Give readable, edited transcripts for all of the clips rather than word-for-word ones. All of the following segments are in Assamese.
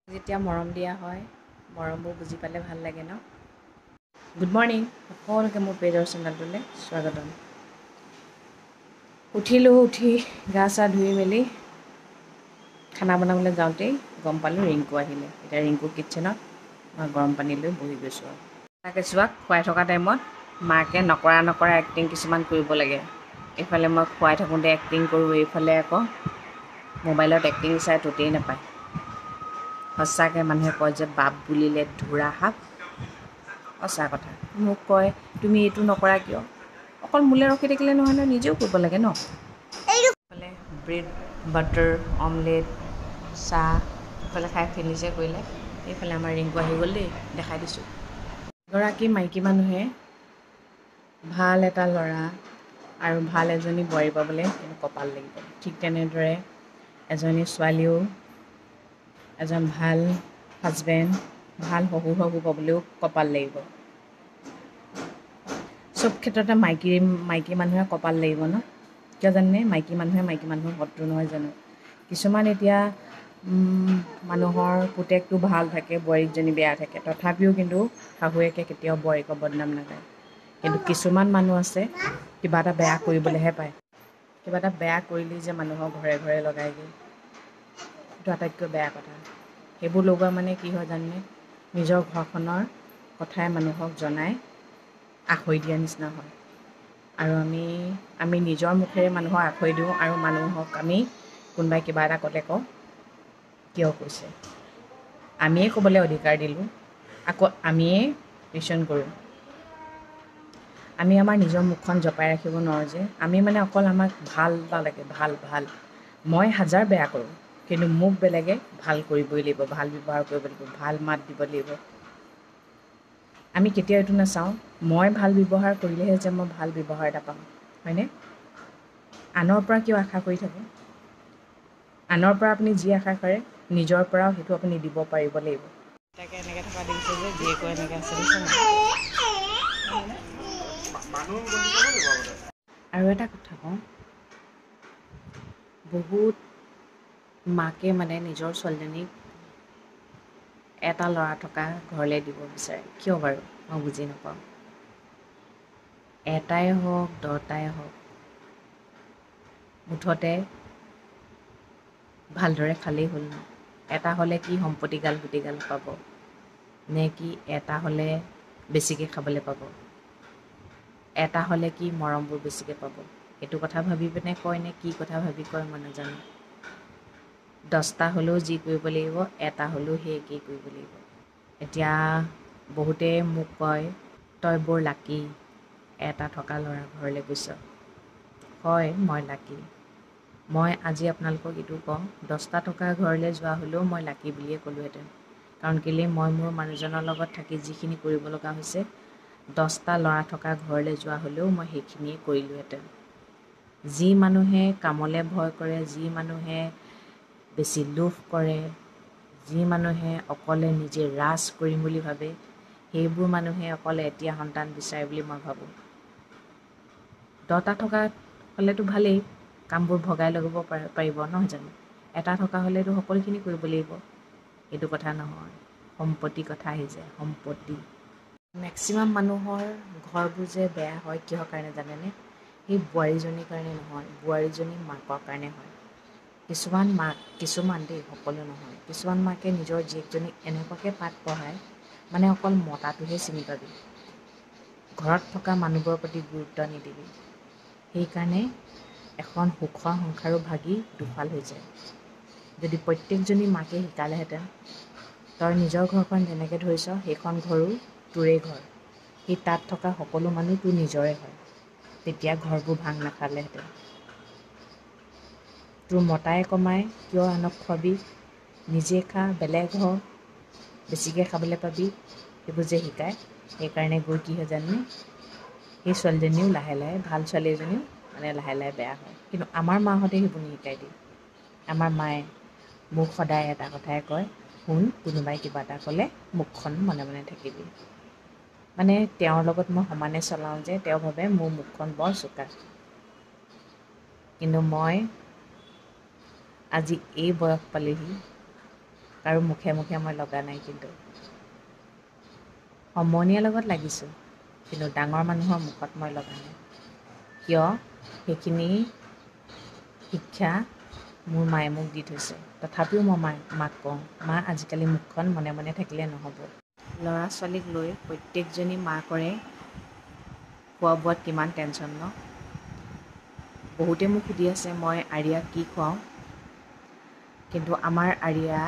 যেতিয়া মৰম দিয়া হয় মৰমবোৰ বুজি পালে ভাল লাগে ন। গুড মৰ্ণিং, সকলোকে মোৰ পেজৰ চেনেলটোলৈ স্বাগতম। উঠি গা চা ধুই মেলি খানা বনাবলৈ যাওঁতেই গম পালোঁ ৰিংকু আহিলে। এতিয়া ৰিংকু কিটচেনত মই গৰম পানী লৈ বহি গৈছোঁ আৰু কেঁচুৱাক খুৱাই থকা টাইমত মাকে নকৰা এক্টিং কিছুমান কৰিব লাগে। এইফালে মই খুৱাই থাকোঁতে এক্টিং কৰোঁ, এইফালে আকৌ মোবাইলত এক্টিং চাই ততেই নাপায়। সঁচাকৈ মানুহে কয় যে বাপ বুলিলে ধুৰা সাপ, সঁচা কথা। মোক কয় তুমি এইটো নকৰা কিয়? অকল মোলৈ ৰখি থাকিলে নহয় নহয়, নিজেও কৰিব লাগে ন। এইফালে ব্ৰেড বাটাৰ অমলেট চাহ এইফালে খাই ফিনিছে কৰিলে। এইফালে আমাৰ ৰিংকু আহি গ'ল দেই, দেখাই দিছোঁ। এগৰাকী মাইকী মানুহে ভাল এটা ল'ৰা আৰু ভাল এজনী বোৱাৰী পাবলৈ কিন্তু কপাল লাগিব। ঠিক তেনেদৰে এজনী ছোৱালীও এজন ভাল হাজবেণ্ড, ভাল শহুৰ পাবলৈও কপাল লাগিব। চব ক্ষেত্ৰতে মাইকী মানুহে কপাল লাগিব ন। কিয় জানেনে? মাইকী মানুহৰ শত্ৰু নহয় জানো। কিছুমান এতিয়া মানুহৰ পুতেকটো ভাল থাকে, বোৱাৰীজনী বেয়া থাকে, তথাপিও কিন্তু শাহুৱেকে কেতিয়াও বোৱাৰীকৰ বদনাম নাগায়। কিন্তু কিছুমান মানুহ আছে কিবা এটা বেয়া কৰিবলৈহে পায়। কিবা এটা বেয়া কৰিলেই যে মানুহৰ ঘৰে ঘৰে লগায়গৈ, সেইটো আটাইতকৈ বেয়া কথা। সেইবোৰ লগোৱা মানে কি হয় জানেনে? নিজৰ ঘৰখনৰ কথাই মানুহক জনাই আখৈ দিয়া নিচিনা হয়। আৰু আমি নিজৰ মুখেৰে মানুহক আখৈ দিওঁ আৰু মানুহক আমি কোনোবাই কিবা এটা ক'লে কওঁ কিয় কৈছে, আমিয়ে ক'বলৈ অধিকাৰ দিলোঁ, আকৌ আমিয়ে কুৱেশ্যন কৰোঁ। আমি আমাৰ নিজৰ মুখখন জপাই ৰাখিব নোৱাৰোঁ যে। আমি মানে অকল আমাক ভাল এটা লাগে, ভাল। মই হাজাৰ বেয়া কৰোঁ, কিন্তু মোক বেলেগে ভাল কৰিবই লাগিব, ভাল ব্যৱহাৰ কৰিব লাগিব, ভাল মাত দিব লাগিব। আমি কেতিয়াও এইটো নাচাওঁ মই ভাল ব্যৱহাৰ কৰিলেহে যে মই ভাল ব্যৱহাৰ এটা পাম, হয়নে? আনৰ পৰা কিয় আশা কৰি থাকোঁ? আনৰ পৰা আপুনি যি আশা কৰে নিজৰ পৰাও সেইটো আপুনি দিব পাৰিব লাগিব। তাকে এনেকৈ থকা দেখিছে যে জীয়েকো এনেকৈ আছে আৰু এটা কথা কওঁ, বহুত মাকে মানে নিজৰ ছোৱালীজনীক এটা ল'ৰা থকা ঘৰলৈ দিব বিচাৰে। কিয় বাৰু মই বুজি নাপাওঁ। এটাই হওক 10টাই হওক, মুঠতে ভালদৰে খালেই হ'ল ন। এটা হ'লে কি সম্পত্তিগাল গোটেইগাল পাব, নে কি এটা হ'লে বেছিকৈ খাবলৈ পাব, এটা হ'লে কি মৰমবোৰ বেছিকৈ পাব। সেইটো কথা ভাবি পিনে কয় নে কি কথা ভাবি কয় মই নাজানো। 10টা হ'লেও যি কৰিব লাগিব, এটা হ'লেও সেই একেই কৰিব লাগিব। এতিয়া বহুতে মোক কয় তই বৰ লাকি, এটা থকা ল'ৰা ঘৰলৈ গৈছ। হয়, মই লাকি। মই আজি আপোনালোকক এইটো কওঁ, 10টা থকা ঘৰলৈ যোৱা হ'লেও মই লাকি বুলিয়ে ক'লোহেঁতেন। কাৰণ কেলৈ মই মোৰ মানুহজনৰ লগত থাকি যিখিনি কৰিব লগা হৈছে, 10টা ল'ৰা থকা ঘৰলৈ যোৱা হ'লেও মই সেইখিনিয়ে কৰিলোঁহেঁতেন। যি মানুহে কামলৈ ভয় কৰে, যি মানুহে বেছি লোভ কৰে, যি মানুহে অকলে নিজে ৰাজ কৰিম বুলি ভাবে, সেইবোৰ মানুহে অকলে এটিয়া সন্তান বিচাৰে বুলি মই ভাবোঁ। 10টা থকা হ'লেতো ভালেই, কামবোৰ ভগাই ল'ব পাৰিব নহয় জানো। এটা থকা হ'লেতো সকলোখিনি কৰিব লাগিব, সেইটো কথা নহয়। সম্পত্তিৰ কথা আহি যায়, সম্পত্তি। মেক্সিমাম মানুহৰ ঘৰবোৰ যে বেয়া হয় কিহৰ কাৰণে জানেনে? সেই বোৱাৰীজনীৰ কাৰণে নহয়, বোৱাৰীজনীৰ মাকৰ কাৰণে হয়। কিছুমান দেই, সকলো নহয়, কিছুমান মাকে নিজৰ জীয়েকজনীক এনেকুৱাকৈ পাঠ পঢ়ায়, মানে অকল মতাটোহে চিনি পাবি, ঘৰত থকা মানুহবোৰৰ প্ৰতি গুৰুত্ব নিদিবি। সেইকাৰণে এখন সুখৰ সংসাৰো ভাগি দুফাল হৈ যায়। যদি প্ৰত্যেকজনী মাকে শিকালেহেঁতেন, তই নিজৰ ঘৰখন যেনেকৈ ধৰিছ সেইখন ঘৰো তোৰেই ঘৰ, সেই তাত থকা সকলো মানুহ তোৰ নিজৰে হয়, তেতিয়া ঘৰবোৰ ভাং নাখালেহেঁতেন। তোৰ মতাই কমাই কিয় আনক খোৱাবি, নিজে খা, বেলেগ হ, বেছিকৈ খাবলৈ পাবি, সেইবোৰ যে শিকায়। সেইকাৰণে গৈ কি হয় জানেনে? সেই ছোৱালীজনীও লাহে লাহে, ভাল ছোৱালী এজনীও মানে লাহে লাহে বেয়া হয়। কিন্তু আমাৰ মাহঁতে সেইবোৰ নিশিকাই দিয়ে। আমাৰ মায়ে মোক সদায় এটা কথাই কয়, শুন, কোনোবাই কিবা এটা ক'লে মুখখন মনে মনে থাকিবি। মানে তেওঁৰ লগত মই সমানে চলাওঁ যে তেওঁ ভাবে মোৰ মুখখন বৰ চোকা। কিন্তু মই আজি এই বয়স পালেহি, কাৰো মুখে মুখে মই লগা নাই, কিন্তু সমনীয়াৰ লগত লাগিছোঁ, কিন্তু ডাঙৰ মানুহৰ মুখত মই লগা নাই। কিয়? সেইখিনি শিক্ষা মোৰ মায়ে মোক দি থৈছে। তথাপিও মই মাক কওঁ, মা আজিকালি মুখখন মনে মনে থাকিলে নহ'ব। ল'ৰা ছোৱালীক লৈ প্ৰত্যেকজনী মাকৰে খোৱা বোৱাত কিমান টেনশ্যন ন। বহুতে মোক সুধি আছে মই আৰিয়াক কি খুৱাওঁ, কিন্তু আমাৰ আৰিয়া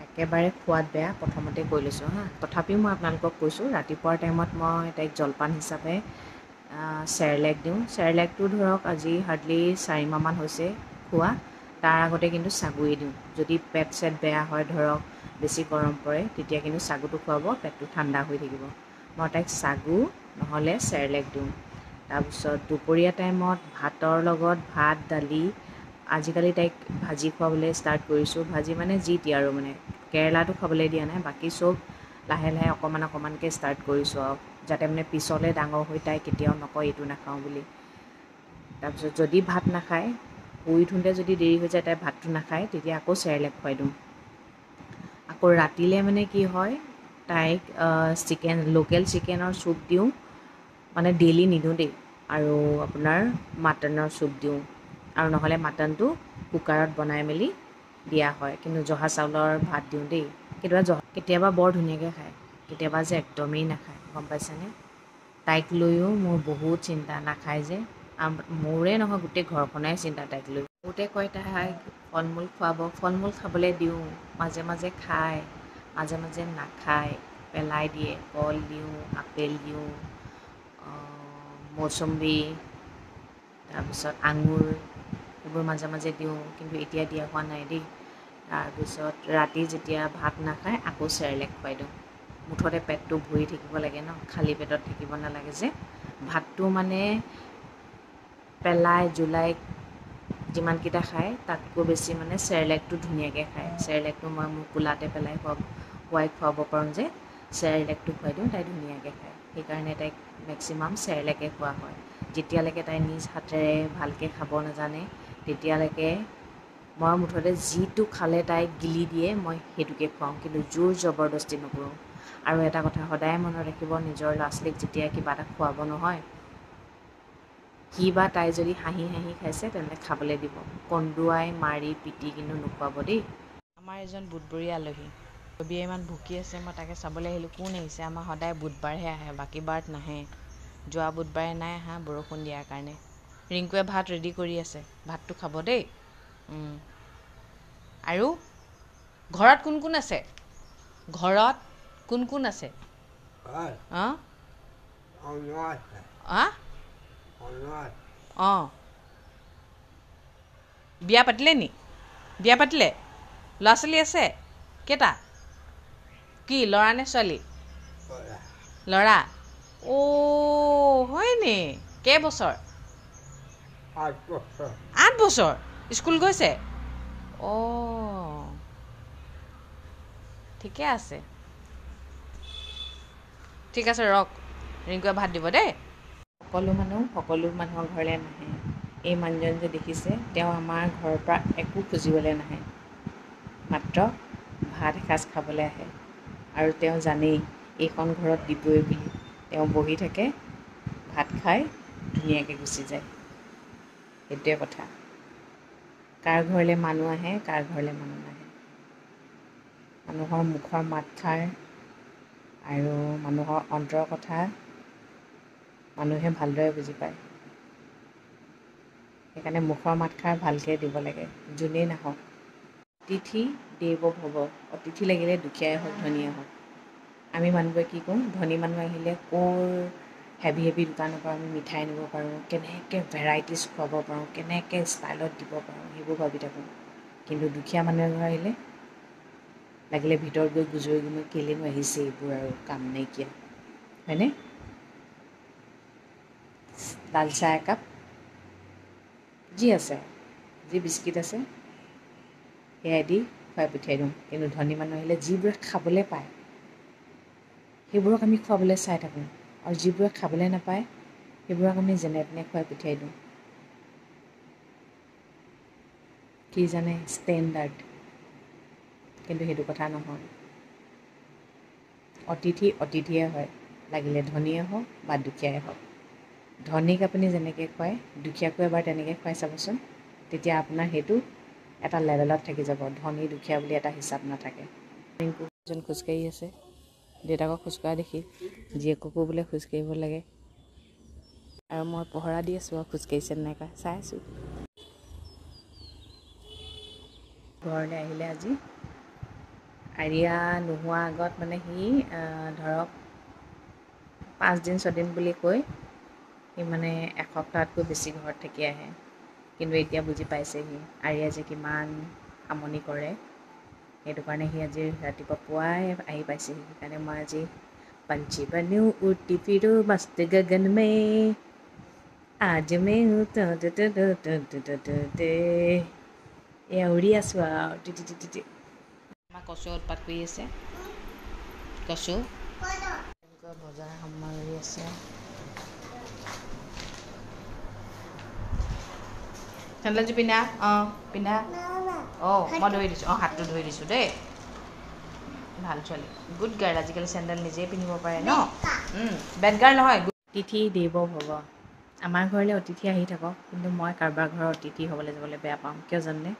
একেবাৰে খোৱাত বেয়া, প্ৰথমতে কৈ লৈছোঁ হা। তথাপিও মই আপোনালোকক কৈছোঁ, ৰাতিপুৱাৰ টাইমত মই তাইক জলপান হিচাপে চেৰেলেক দিওঁ। চেৰেলেকটো ধৰক আজি হাৰ্ডলি 4 মাহমান হৈছে খোৱা। তাৰ আগতে কিন্তু চাগুৱে দিওঁ। যদি পেট চেট বেয়া হয়, ধৰক বেছি গৰম পৰে, তেতিয়া কিন্তু চাগুটো খুৱাব, পেটটো ঠাণ্ডা হৈ থাকিব। মই তাইক চাগু নহ'লে চেৰেলেক দিওঁ। তাৰপিছত দুপৰীয়া টাইমত ভাতৰ লগত ভাত, দালি, আজিকালি তাইক ভাজি খুৱাবলৈ ষ্টাৰ্ট কৰিছোঁ। ভাজি মানে যি টি আৰু মানে, কেৰেলাটো খাবলৈ দিয়া নাই, বাকী চব লাহে লাহে অকণমান অকণমানকৈ ষ্টাৰ্ট কৰিছোঁ আৰু, যাতে মানে পিছলৈ ডাঙৰ হৈ তাই কেতিয়াও নকয় এইটো নাখাওঁ বুলি। তাৰপিছত যদি ভাত নাখায়, শুই উঠোঁতে যদি দেৰি হৈ যায়, তাই ভাতটো নাখায়, তেতিয়া আকৌ চেৰেলেক খুৱাই দিওঁ। আকৌ ৰাতিলৈ মানে কি হয়, তাইক লোকেল চিকেনৰ চুপ দিওঁ, মানে ডেইলি নিদিওঁ দেই, আৰু আপোনাৰ মাটনৰ চুপ দিওঁ, আৰু নহ'লে মাটনটো কুকাৰত বনাই মেলি দিয়া হয়। কিন্তু জহা চাউলৰ ভাত দিওঁ দেই। কেতিয়াবা বৰ ধুনীয়াকৈ খায়, কেতিয়াবা যে একদমেই নাখায়, গম পাইছেনে? তাইক লৈও মোৰ বহুত চিন্তা, নাখায় যে। মোৰে নহয়, গোটেই ঘৰখনেই চিন্তা তাইক লৈ। বহুতে কয় তাইক ফল মূল খুৱাব, ফল মূল খাবলৈ দিওঁ, মাজে মাজে খায়, মাজে মাজে নাখায়, পেলাই দিয়ে। কল দিওঁ, আপেল দিওঁ, মৌচম্বী, তাৰপিছত আঙুৰ, এইবোৰ মাজে মাজে দিওঁ, কিন্তু এতিয়া দিয়া হোৱা নাই দেই। তাৰপিছত ৰাতি যেতিয়া ভাত নাখায়, আকৌ চেৰেলেক খুৱাই দিওঁ। মুঠতে পেটটো ভৰি থাকিব লাগে ন, খালী পেটত থাকিব নালাগে যে। ভাতটো মানে পেলাই জুলাই যিমানকেইটা খায়, তাতকৈ বেছি মানে চেৰেলেকটো ধুনীয়াকৈ খায়। চেৰেলেকটো মই মোৰ কোলাতে পেলাই খুৱাব পাৰোঁ যে, চেৰেলেকটো খুৱাই দিওঁ, তাই ধুনীয়াকৈ খায়। সেইকাৰণে তাইক মেক্সিমাম চেৰেলেকে খোৱা হয়। যেতিয়ালৈকে তাই নিজ হাতেৰে ভালকৈ খাব নাজানে, তেতিয়ালৈকে মই মুঠতে যিটো খালে তাইক গিলি দিয়ে, মই সেইটোকে খুৱাওঁ, কিন্তু জোৰ জবৰদস্তি নকৰোঁ। আৰু এটা কথা সদায় মনত ৰাখিব, নিজৰ ল'ৰা ছোৱালীক যেতিয়া কিবা এটা খুৱাব নহয়, কি বা তাই যদি হাঁহি হাঁহি খাইছে, তেন্তে খাবলৈ দিব। কন্দুৱাই মাৰি পিটি কিন্তু নোখোৱাব দেই। আমাৰ এজন বুধবৰীয়া আলহী, ৰবিয়ে ইমান ভুকি আছে, মই তাকে চাবলৈ আহিলোঁ। কোন আহিছে? আমাৰ সদায় বুধবাৰহে আহে, বাকী বাৰত নাহে। যোৱা বুধবাৰে নাই আহা, বৰষুণ দিয়াৰ কাৰণে। ৰিংকুৱে ভাত ৰেডি কৰি আছে, ভাতটো খাব দেই। আৰু ঘৰত কোন কোন আছে? ঘৰত কোন কোন আছে? অঁ অঁ, বিয়া পাতিলে নি? বিয়া পাতিলে? ল'ৰা ছোৱালী আছে? কেইটা? কি ল'ৰা নে ছোৱালী? ল'ৰা। অ' হয়নি? কেইবছৰ? 8 বছৰ। স্কুল গৈছে? অঁ, ঠিকে আছে। ঠিক আছে, ৰওক, ৰিংকুৱে ভাত দিব দেই। সকলো মানুহৰ ঘৰলৈ নাহে। এই মানুহজন যে দেখিছে, তেওঁ আমাৰ ঘৰৰ পৰা একো খুজিবলৈ নাহে, মাত্ৰ ভাত এসাঁজ খাবলৈ আহে। আৰু তেওঁ জানেই এইখন ঘৰত দিবই বুলি। তেওঁ বহি থাকে, ভাত খাই ধুনীয়াকৈ গুচি যায়। সেইটোৱে কথা। কাৰ ঘৰলৈ মানুহ আহে, কাৰ ঘৰলৈ মানুহ নাহে। মানুহৰ মুখৰ মাতষাৰ আৰু মানুহৰ অন্তৰৰ কথা মানুহে ভালদৰে বুজি পায়। সেইকাৰণে মুখৰ মাতষাৰ ভালকৈ দিব লাগে, যোনেই নাহক। অতিথি দেৱো ভৱ। অতিথি লাগিলে দুখীয়াই হওক, ধনীয়ে হওক। আমি মানুহবোৰে কি কৰোঁ, ধনী মানুহ আহিলে ক'ৰ হেভি দোকানৰ পৰা আমি মিঠাই আনিব পাৰোঁ, কেনেকৈ ভেৰাইটিজ খুৱাব পাৰোঁ, কেনেকৈ ষ্টাইলত দিব পাৰোঁ, সেইবোৰ ভাবি থাকোঁ। কিন্তু দুখীয়া মানুহ এঘৰ আহিলে লাগিলে ভিতৰত গৈ গুজৰি গুমৰি কেলেনো আহিছে এইবোৰ আৰু কাম নাইকিয়া, হয়নে? লাল চাহ একাপ, যি আছে, যি বিস্কিট আছে, সেয়াই দি খুৱাই পঠিয়াই দিওঁ। কিন্তু ধনী মানুহ আহিলে যিবোৰে খাবলৈ পায়, সেইবোৰক আমি খুৱাবলৈ চাই থাকোঁ, আৰু যিবোৰে খাবলৈ নাপায়, সেইবোৰক আমি যেনে তেনে খুৱাই পঠিয়াই দিওঁ। কি জানে? ষ্টেণ্ডাৰ্ড। কিন্তু সেইটো কথা নহয় অতিথি অতিথিয়ে হয় লাগিলে ধনীয়ে হওক বা দুখীয়াই হওক ধনীক আপুনি যেনেকৈ খুৱায় দুখীয়াকো এবাৰ তেনেকৈ খুৱাই চাবচোন তেতিয়া আপোনাৰ সেইটো এটা লেভেলত থাকি যাব ধনী দুখীয়া বুলি এটা হিচাপ নাথাকে ৰিংকুজন খোজকাঢ়ি আছে দেউতাকক খোজকঢ়া দেখি জীয়েককো বোলে খোজকাঢ়িব লাগে আৰু মই পহৰা দি আছোঁ আৰু খোজকাঢ়িছে নাই কয় চাই আছোঁ ঘৰলৈ আহিলে আজি আৰিয়া নোহোৱা আগত মানে সি ধৰক 5 দিন 6 দিন বুলি কৈ সি মানে এসপ্তাহতকৈ বেছি ঘৰত থাকি আহে কিন্তু এতিয়া বুজি পাইছেহি আৰিয়া যে কিমান আমনি কৰে সেইটো কাৰণে সি আজি ৰাতিপুৱা পুৱাই আহি পাইছেহি সেইকাৰণে মই আজি पंछी बनूं उड़ती फिरूं मस्त गगन में आज मैं हूँ এয়া উৰি আছোঁ আৰু টি আমাৰ কচু উৎপাত কৰি আছে কচু বজাৰ সামৰি আছে চেণ্ডেলযোৰ পিন্ধা অঁ পিন্ধা অঁ মই ধৰি দিছোঁ অঁ হাতটো ধৰি দিছোঁ দেই ভাল ছোৱালী গুড গাৰ্ল আজিকালি চেণ্ডেল নিজেই পিন্ধিব পাৰে ন বেড গাৰ্ল নহয় অতিথি দেৱ ভৱ আমাৰ ঘৰলৈ অতিথি আহি থাকক কিন্তু মই কাৰোবাৰ ঘৰৰ অতিথি হ'বলৈ যাবলৈ বেয়া পাওঁ কিয় জানে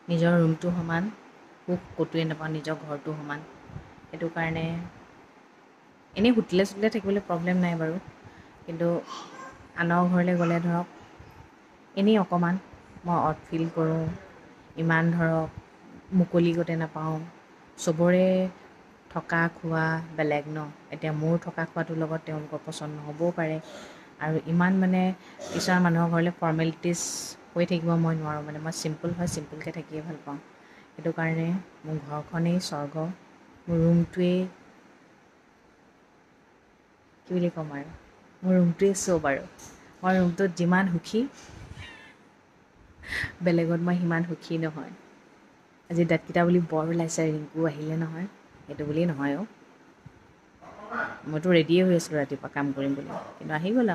নিজৰ ৰুমটো সমান সুখ ক'তোৱে নাপাওঁ নিজৰ ঘৰটো সমান সেইটো কাৰণে এনেই হোটেলে চোটেলে থাকিবলৈ প্ৰব্লেম নাই বাৰু কিন্তু আনৰ ঘৰলৈ গ'লে ধৰক এনেই অকণমান মই অড ফিল কৰোঁ ইমান ধৰক মুকলি গোটেই নাপাওঁ চবৰে থকা খোৱা বেলেগ ন এতিয়া মোৰ থকা খোৱাটোৰ লগত তেওঁলোকৰ পচন্দ নহ'বও পাৰে আৰু ইমান মানে কিছুমান মানুহৰ ঘৰলৈ ফৰ্মেলিটিজ হৈ থাকিব মই নোৱাৰোঁ মানে মই চিম্পুল হয় চিম্পুলকৈ থাকিয়ে ভাল পাওঁ সেইটো কাৰণে মোৰ ঘৰখনেই স্বৰ্গ মোৰ ৰুমটোৱেই কি বুলি ক'ম আৰু মোৰ ৰুমটোৱেই চব আৰু মই ৰুমটোত যিমান সুখী বেলেগত মই সিমান সুখী নহয় আজি দাঁতকেইটা বুলি বৰ ওলাইছে ৰিংকু আহিলে নহয় সেইটো বুলিয়েই নহয় মইতো ৰেডিয়ে হৈ আছিলোঁ ৰাতিপুৱা কাম কৰিম বুলি কিন্তু আহি গ'ল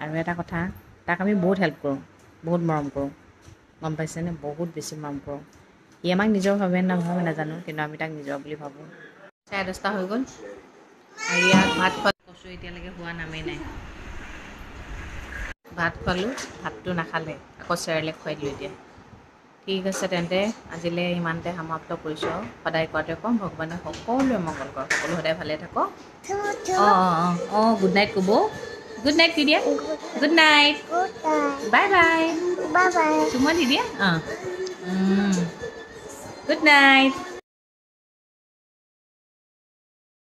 আৰু এটা কথা তাক আমি বহুত হেল্প কৰোঁ বহুত মৰম কৰোঁ গম পাইছেনে বহুত বেছি মৰম কৰোঁ সি আমাক নিজৰ ভাবে নাভাবে নাজানো কিন্তু আমি তাক নিজৰ বুলি ভাবোঁ 10:30 হৈ গ'ল আৰু ইয়াত ভাত খোৱা কচু এতিয়ালৈকে হোৱা নামেই নাই ভাত খোৱালোঁ ভাতটো নাখালে আকৌ চেৰেলেক খুৱাই দিলোঁ এতিয়া ঠিক আছে তেন্তে আজিলৈ ইমানতে সমাপ্ত কৰিছোঁ আৰু সদায় কোৱাটোৱে ক'ম ভগৱানে সকলোৱে মংগল কৰক সকলো সদায় ভালে থাকক অঁ গুড নাইট ক'ব গুড নাইট দি দিয়া গুড নাইট বাই বাই চুমা দি দিয়া অঁ গুড নাইট